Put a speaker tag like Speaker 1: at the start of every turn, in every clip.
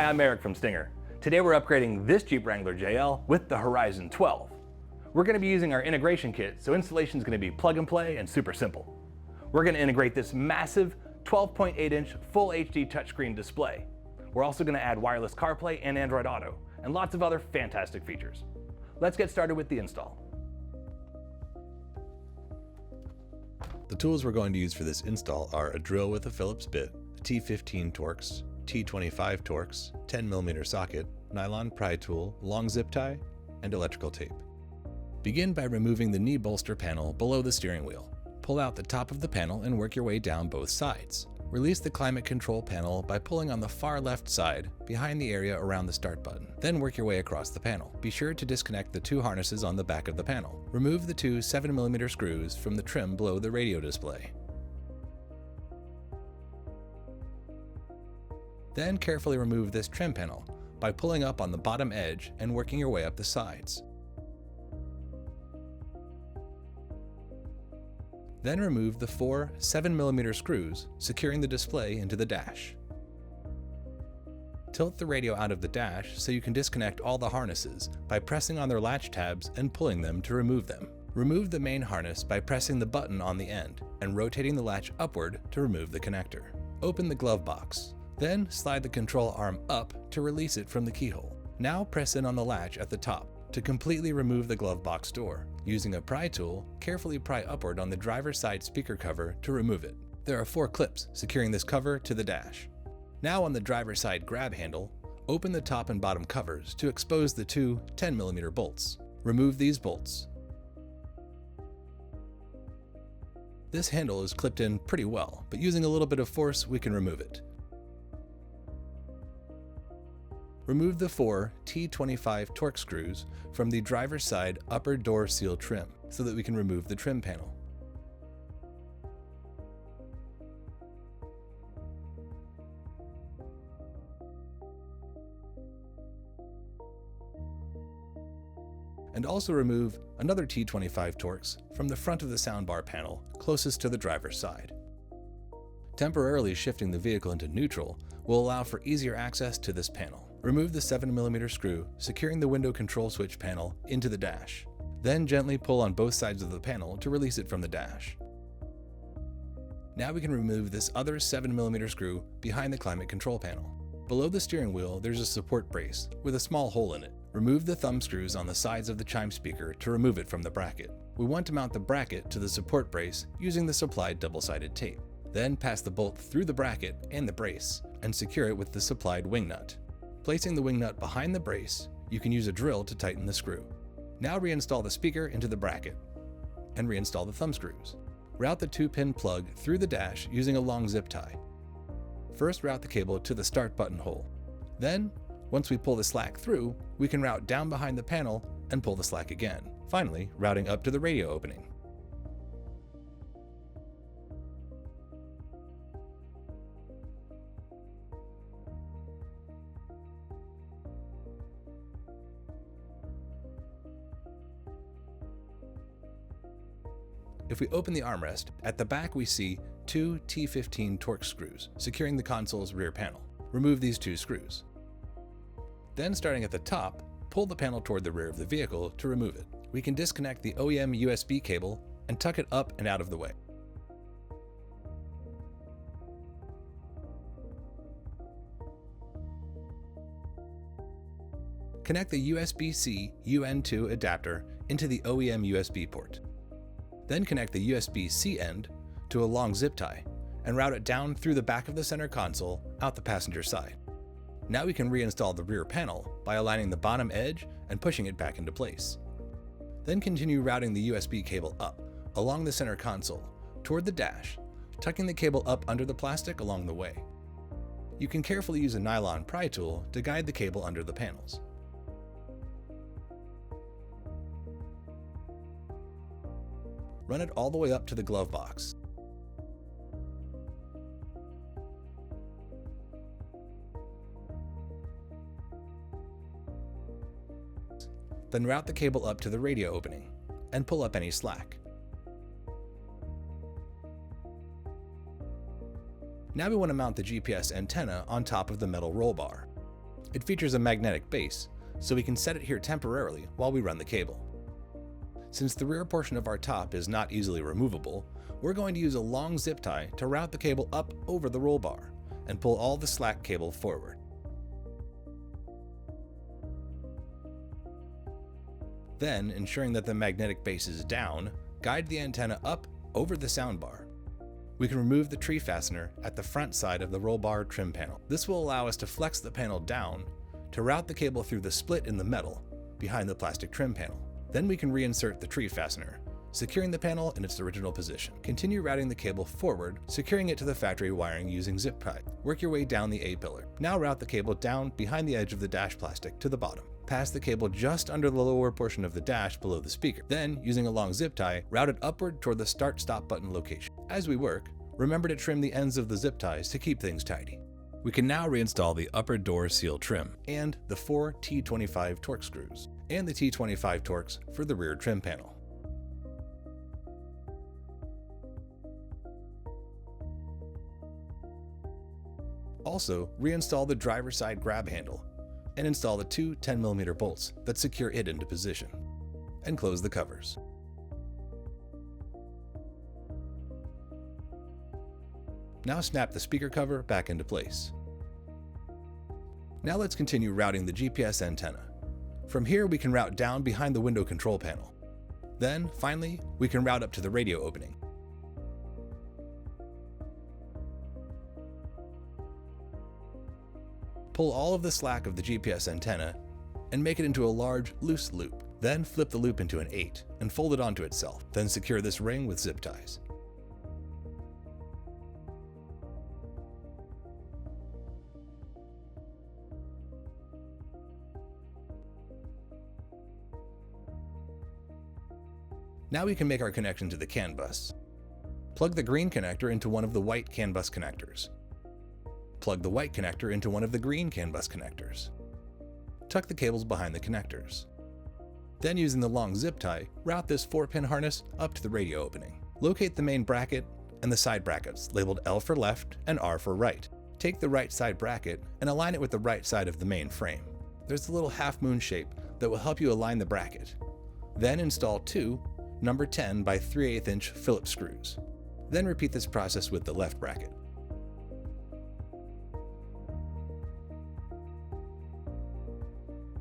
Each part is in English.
Speaker 1: I'm Eric from Stinger. Today we're upgrading this Jeep Wrangler JL with the HORIZON12. We're going to be using our integration kit, so installation is going to be plug and play and super simple. We're going to integrate this massive 12.8-inch full HD touchscreen display. We're also going to add wireless CarPlay and Android Auto, and lots of other fantastic features. Let's get started with the install.
Speaker 2: The tools we're going to use for this install are a drill with a Phillips bit, a T15 Torx, T25 Torx, 10mm socket, nylon pry tool, long zip tie, and electrical tape. Begin by removing the knee bolster panel below the steering wheel. Pull out the top of the panel and work your way down both sides. Release the climate control panel by pulling on the far left side behind the area around the start button. Then work your way across the panel. Be sure to disconnect the two harnesses on the back of the panel. Remove the two 7mm screws from the trim below the radio display. Then carefully remove this trim panel by pulling up on the bottom edge and working your way up the sides. Then remove the four 7mm screws securing the display into the dash. Tilt the radio out of the dash so you can disconnect all the harnesses by pressing on their latch tabs and pulling them to remove them. Remove the main harness by pressing the button on the end and rotating the latch upward to remove the connector. Open the glove box. Then slide the control arm up to release it from the keyhole. Now press in on the latch at the top to completely remove the glove box door. Using a pry tool, carefully pry upward on the driver's side speaker cover to remove it. There are 4 clips securing this cover to the dash. Now on the driver's side grab handle, open the top and bottom covers to expose the two 10mm bolts. Remove these bolts. This handle is clipped in pretty well, but using a little bit of force we can remove it. Remove the 4 T25 Torx screws from the driver's side upper door seal trim so that we can remove the trim panel. And also remove another T25 Torx from the front of the soundbar panel closest to the driver's side. Temporarily shifting the vehicle into neutral will allow for easier access to this panel. Remove the 7mm screw securing the window control switch panel into the dash. Then gently pull on both sides of the panel to release it from the dash. Now we can remove this other 7mm screw behind the climate control panel. Below the steering wheel there's a support brace with a small hole in it. Remove the thumb screws on the sides of the Chime speaker to remove it from the bracket. We want to mount the bracket to the support brace using the supplied double-sided tape. Then pass the bolt through the bracket and the brace and secure it with the supplied wing nut. Placing the wing nut behind the brace, you can use a drill to tighten the screw. Now reinstall the speaker into the bracket and reinstall the thumb screws. Route the 2-pin plug through the dash using a long zip tie. First route the cable to the start button hole. Then, once we pull the slack through, we can route down behind the panel and pull the slack again, finally routing up to the radio opening. If we open the armrest, at the back we see 2 T15 Torx screws securing the console's rear panel. Remove these 2 screws. Then starting at the top, pull the panel toward the rear of the vehicle to remove it. We can disconnect the OEM USB cable and tuck it up and out of the way. Connect the USB-C UN2 adapter into the OEM USB port. Then connect the USB-C end to a long zip tie and route it down through the back of the center console out the passenger side. Now we can reinstall the rear panel by aligning the bottom edge and pushing it back into place. Then continue routing the USB cable up along the center console toward the dash, tucking the cable up under the plastic along the way. You can carefully use a nylon pry tool to guide the cable under the panels. Run it all the way up to the glove box. Then route the cable up to the radio opening and pull up any slack. Now we want to mount the GPS antenna on top of the metal roll bar. It features a magnetic base, so we can set it here temporarily while we run the cable. Since the rear portion of our top is not easily removable, we're going to use a long zip tie to route the cable up over the roll bar and pull all the slack cable forward. Then, ensuring that the magnetic base is down, guide the antenna up over the soundbar. We can remove the tree fastener at the front side of the roll bar trim panel. This will allow us to flex the panel down to route the cable through the split in the metal behind the plastic trim panel. Then we can reinsert the tree fastener, securing the panel in its original position. Continue routing the cable forward, securing it to the factory wiring using zip tie. Work your way down the A-pillar. Now route the cable down behind the edge of the dash plastic to the bottom. Pass the cable just under the lower portion of the dash below the speaker. Then, using a long zip tie, route it upward toward the start-stop button location. As we work, remember to trim the ends of the zip ties to keep things tidy. We can now reinstall the upper door seal trim and the 4 T25 Torx screws and the T25 Torx for the rear trim panel. Also, reinstall the driver's side grab handle and install the two 10mm bolts that secure it into position, and close the covers. Now snap the speaker cover back into place. Now let's continue routing the GPS antenna. From here we can route down behind the window control panel. Then, finally, we can route up to the radio opening. Pull all of the slack of the GPS antenna and make it into a large, loose loop. Then flip the loop into an 8 and fold it onto itself. Then secure this ring with zip ties. Now we can make our connection to the CAN bus. Plug the green connector into one of the white CAN bus connectors. Plug the white connector into one of the green CAN bus connectors. Tuck the cables behind the connectors. Then, using the long zip tie, route this 4-pin harness up to the radio opening. Locate the main bracket and the side brackets labeled L for left and R for right. Take the right side bracket and align it with the right side of the main frame. There's a little half moon shape that will help you align the bracket. Then install two number 10 by 3/8 inch Phillips screws. Then repeat this process with the left bracket.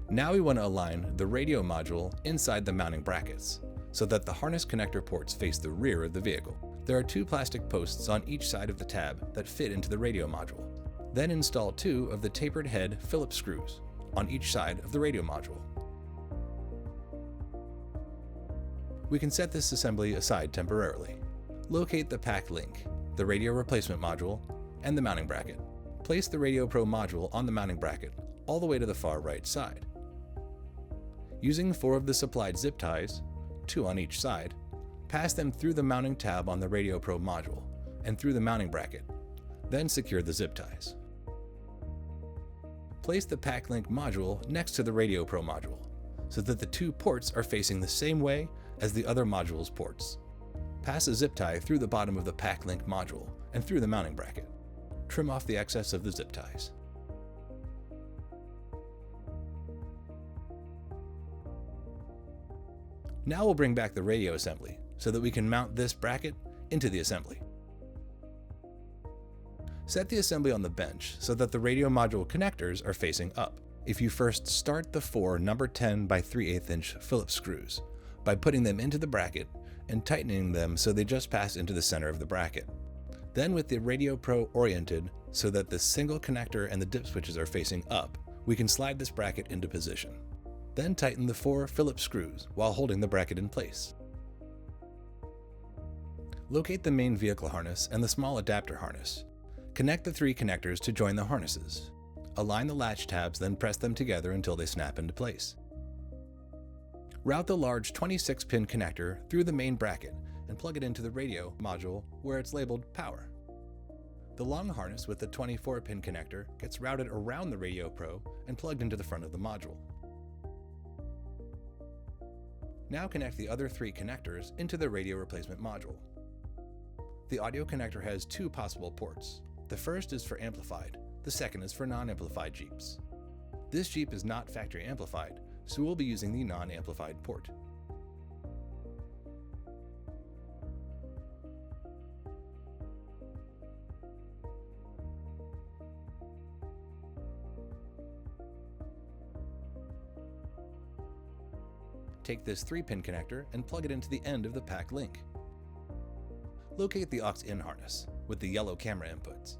Speaker 2: Now we want to align the radio module inside the mounting brackets so that the harness connector ports face the rear of the vehicle. There are two plastic posts on each side of the tab that fit into the radio module. Then install two of the tapered head Phillips screws on each side of the radio module. We can set this assembly aside temporarily. Locate the pack link, the radio replacement module, and the mounting bracket. Place the Radio Pro module on the mounting bracket all the way to the far right side. Using 4 of the supplied zip ties, 2 on each side, pass them through the mounting tab on the Radio Pro module and through the mounting bracket, then secure the zip ties. Place the pack link module next to the Radio Pro module so that the two ports are facing the same way as the other module's ports. Pass a zip tie through the bottom of the pack link module and through the mounting bracket. Trim off the excess of the zip ties. Now we'll bring back the radio assembly so that we can mount this bracket into the assembly. Set the assembly on the bench so that the radio module connectors are facing up. If you first start the 4 number 10 by 3/8 inch Phillips screws by putting them into the bracket and tightening them so they just pass into the center of the bracket. Then, with the Radio Pro oriented so that the single connector and the dip switches are facing up, we can slide this bracket into position. Then tighten the 4 Phillips screws while holding the bracket in place. Locate the main vehicle harness and the small adapter harness. Connect the 3 connectors to join the harnesses. Align the latch tabs, then press them together until they snap into place. Route the large 26-pin connector through the main bracket and plug it into the radio module where it's labeled Power. The long harness with the 24-pin connector gets routed around the Radio Pro and plugged into the front of the module. Now connect the other 3 connectors into the radio replacement module. The audio connector has 2 possible ports. The first is for amplified, the second is for non-amplified Jeeps. This Jeep is not factory amplified, so we'll be using the non-amplified port. Take this 3-pin connector and plug it into the end of the pack link. Locate the aux-in harness with the yellow camera inputs.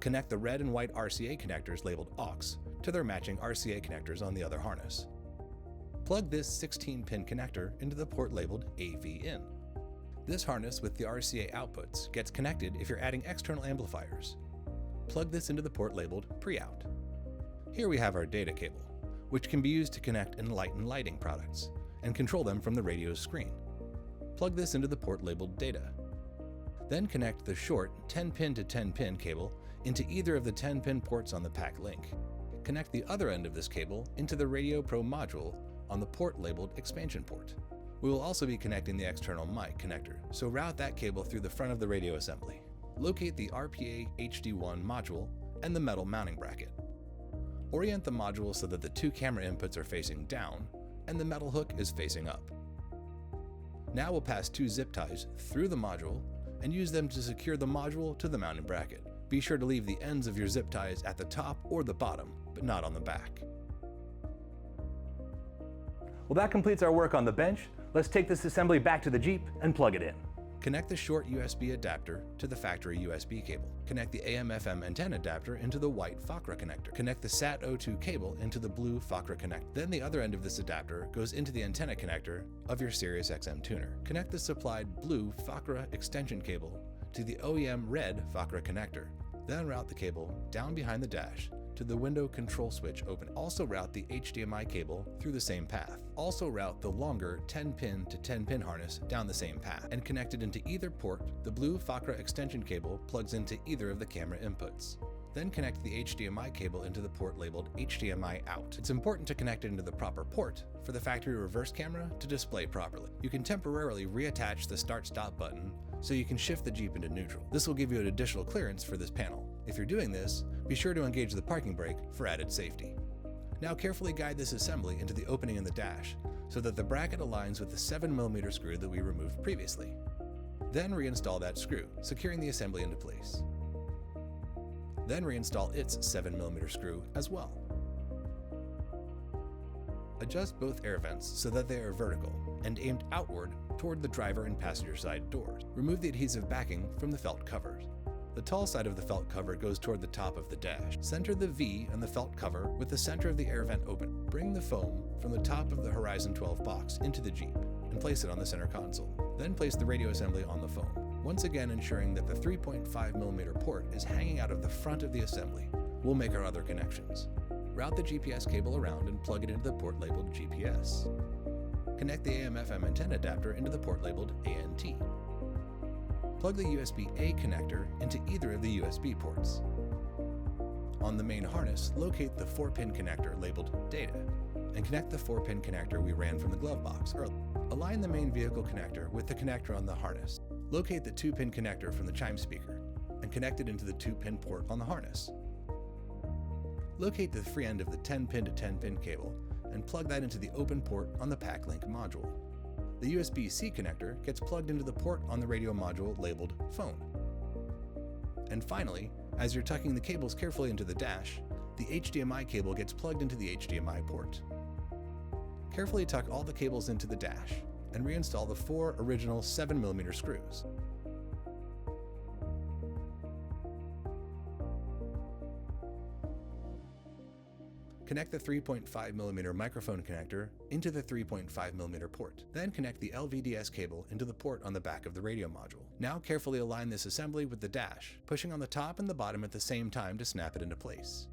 Speaker 2: Connect the red and white RCA connectors labeled aux to their matching RCA connectors on the other harness. Plug this 16-pin connector into the port labeled AV-in. This harness with the RCA outputs gets connected if you're adding external amplifiers. Plug this into the port labeled pre-out. Here we have our data cable, which can be used to connect Enlighten lighting products and control them from the radio's screen. Plug this into the port labeled data. Then connect the short 10-pin to 10-pin cable into either of the 10-pin ports on the pack link. Connect the other end of this cable into the Radio Pro module on the port labeled expansion port. We will also be connecting the external mic connector, so route that cable through the front of the radio assembly. Locate the RPA HD1 module and the metal mounting bracket. Orient the module so that the 2 camera inputs are facing down and the metal hook is facing up. Now we'll pass 2 zip ties through the module and use them to secure the module to the mounting bracket. Be sure to leave the ends of your zip ties at the top or the bottom, but not on the back.
Speaker 1: Well, that completes our work on the bench. Let's take this assembly back to the Jeep and plug it in.
Speaker 2: Connect the short USB adapter to the factory USB cable. Connect the AM/FM antenna adapter into the white FACRA connector. Connect the SAT02 cable into the blue FACRA connector. Then the other end of this adapter goes into the antenna connector of your Sirius XM tuner. Connect the supplied blue FACRA extension cable to the OEM red FACRA connector. Then route the cable down behind the dash to the window control switch open. Also route the HDMI cable through the same path. Also route the longer 10-pin to 10-pin harness down the same path and connect it into either port. The blue FACRA extension cable plugs into either of the camera inputs. Then connect the HDMI cable into the port labeled HDMI out. It's important to connect it into the proper port for the factory reverse camera to display properly. You can temporarily reattach the start-stop button so you can shift the Jeep into neutral. This will give you an additional clearance for this panel. If you're doing this, be sure to engage the parking brake for added safety. Now carefully guide this assembly into the opening in the dash so that the bracket aligns with the 7mm screw that we removed previously. Then reinstall that screw, securing the assembly into place. Then reinstall its 7mm screw as well. Adjust both air vents so that they are vertical and aimed outward toward the driver and passenger side doors. Remove the adhesive backing from the felt covers. The tall side of the felt cover goes toward the top of the dash. Center the V on the felt cover with the center of the air vent open. Bring the foam from the top of the HORIZON12 box into the Jeep and place it on the center console. Then place the radio assembly on the foam, once again ensuring that the 3.5mm port is hanging out of the front of the assembly. We'll make our other connections. Route the GPS cable around and plug it into the port labeled GPS. Connect the AM/FM antenna adapter into the port labeled ANT. Plug the USB-A connector into either of the USB ports. On the main harness, locate the 4-pin connector labeled Data and connect the 4-pin connector we ran from the glove box earlier. Align the main vehicle connector with the connector on the harness. Locate the 2-pin connector from the Chime speaker and connect it into the 2-pin port on the harness. Locate the free end of the 10-pin to 10-pin cable and plug that into the open port on the PackLink module. The USB-C connector gets plugged into the port on the radio module labeled Phone. And finally, as you're tucking the cables carefully into the dash, the HDMI cable gets plugged into the HDMI port. Carefully tuck all the cables into the dash and reinstall the 4 original 7mm screws. Connect the 3.5mm microphone connector into the 3.5mm port. Then connect the LVDS cable into the port on the back of the radio module. Now carefully align this assembly with the dash, pushing on the top and the bottom at the same time to snap it into place.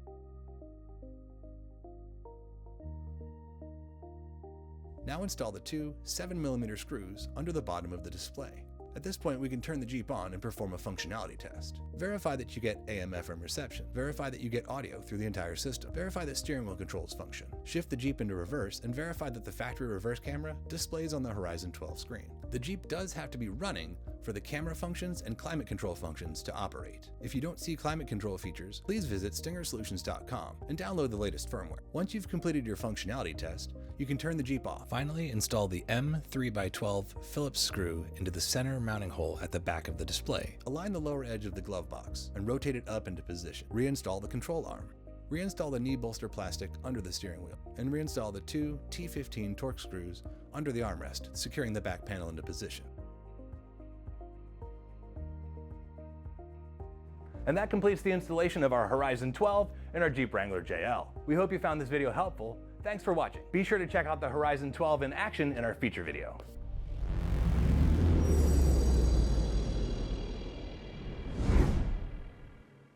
Speaker 2: Now install the 2 7mm screws under the bottom of the display. At this point, we can turn the Jeep on and perform a functionality test. Verify that you get AM/FM reception. Verify that you get audio through the entire system. Verify that steering wheel controls function. Shift the Jeep into reverse and verify that the factory reverse camera displays on the HORIZON12 screen. The Jeep does have to be running for the camera functions and climate control functions to operate. If you don't see climate control features, please visit stingersolutions.com and download the latest firmware. Once you've completed your functionality test, you can turn the Jeep off. Finally, install the M3x12 Phillips screw into the center mounting hole at the back of the display. Align the lower edge of the glove box and rotate it up into position. Reinstall the control arm. Reinstall the knee bolster plastic under the steering wheel, and reinstall the two T15 Torx screws under the armrest, securing the back panel into position.
Speaker 1: And that completes the installation of our Horizon 12 and our Jeep Wrangler JL. We hope you found this video helpful. Thanks for watching. Be sure to check out the Horizon 12 in action in our feature video.